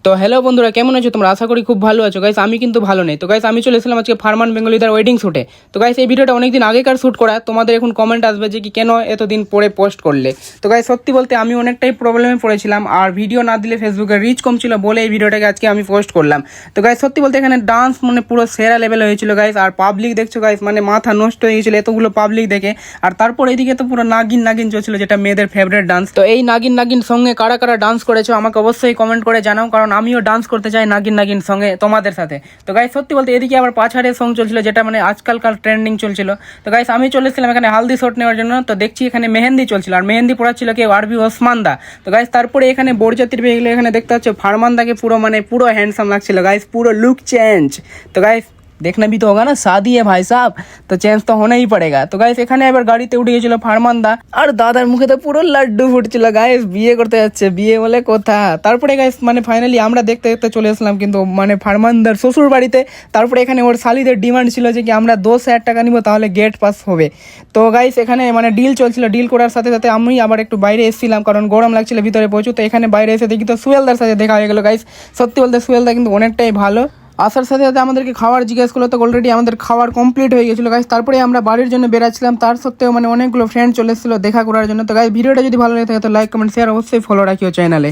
তো হ্যালো বন্ধুরা, কেমন আছো তোমরা? আশা করি খুব ভালো আছো গাইস। আমি কিন্তু ভালো নেই। তো গাইস আমি চলে এসেছিলাম আজকে ফারমান বেঙ্গলিদার ওয়েডিং শ্যুটে। তো গাইস এই ভিডিওটা অনেকদিন আগেকার শ্যুট করা। তোমাদের এখন কমেন্ট আসবে যে কি কেন এতদিন পরে পোস্ট করলে। তো গাইস সত্যি বলতে আমি অনেকটাই প্রবলেমে পড়েছিলাম, আর ভিডিও না দিলে ফেসবুকে রিচ কম ছিল বলে এই ভিডিওটাকে আজকে আমি পোস্ট করলাম। তো গাইস সত্যি বলতে এখানে ডান্স মানে পুরো সেরা লেভেলে হয়েছিল গাইস। আর পাবলিক দেখছো গাইস, মানে মাথা নষ্ট হয়ে গেছিলো এতগুলো পাবলিক দেখে। আর তারপর এইদিকে তো পুরো নাগিন নাগিন চলছিল, যেটা মেয়েদের ফেভারিট ডান্স। তো এই নাগিন নাগিন সঙ্গে কারা কারা ডান্স করেছো আমাকে অবশ্যই কমেন্ট করে জানাও, কারণ আমিও ডান্স করতে চাই নাগিন নাগিন সঙ্গে তোমাদের সাথে। তো গাইস সত্যি বলতে এদিকে আবার পাছাড়ের সং চলছিল, যেটা মানে আজকালকার ট্রেন্ডিং চলছিল। তো গাইস আমি চলে এসেছিলাম এখানে হালদি শট নেওয়ার জন্য। তো দেখছি এখানে মেহেন্দি চলছিল, আর মেহেন্দি পড়াচ্ছিল কেউ আরবি ওসমান দা। তো গাইস তারপরে এখানে বরযাত্রী পেয়ে গেলে এখানে দেখতে পাচ্ছ ফারমান দাকে পুরো মানে পুরো হ্যান্ডসাম লাগছিল গাইস, পুরো লুক চেঞ্জ। তো গাইস देखना भी तो होगा ना, शादी है भाई साहब, तो चेंज तो होना ही पड़ेगा। तो गाइस এখানে এবার গাড়িতে উঠে গেছিল ফারমান দা, আর দাদার মুখে তো পুরো লাড্ডু ফুটছিল গাইস, বিয়ে করতে যাচ্ছে, বিয়ে বলে কথা। তারপরে গাইস মানে ফাইনালি আমরা দেখতে দেখতে চলে আসলাম কিন্তু মানে ফারমান দার শ্বশুর বাড়িতে। তারপরে এখানে ওর শালিদের ডিমান্ড ছিল যে কি আমরা 10,000 টাকা নিব তাহলে গেট পাস হবে। তো গাইস এখানে মানে ডিল চলছিল, ডিল করার সাথে সাথে আমি আবার একটু বাইরে এসেছিলাম কারণ গরম লাগছিল ভিতরে প্রচুর। তো এখানে বাইরে এসে দেখি তো সুয়েলদার সাথে দেখা হয়ে গেল গাইস। সত্যি বলতে সুয়েলদা কিন্তু অনেকটাই ভালো। আসার সাথে সাথে আমাদেরকে খাওয়ার জিজ্ঞেস করলো, তো অলরেডি আমাদের খাওয়ার কমপ্লিট হয়ে গেছিলো গাইস। তারপরে আমরা বাড়ির জন্য বেরাচ্ছিলাম, তার সত্ত্বেও মানে অনেকগুলো ফ্রেন্ড চলে এসেছিলো দেখা করার জন্য। তো গাইস ভিডিওটা যদি ভালো লেগে থাকে তো লাইক কমেন্ট শেয়ার অবশ্যই ফলো রাখিও চ্যানেলে।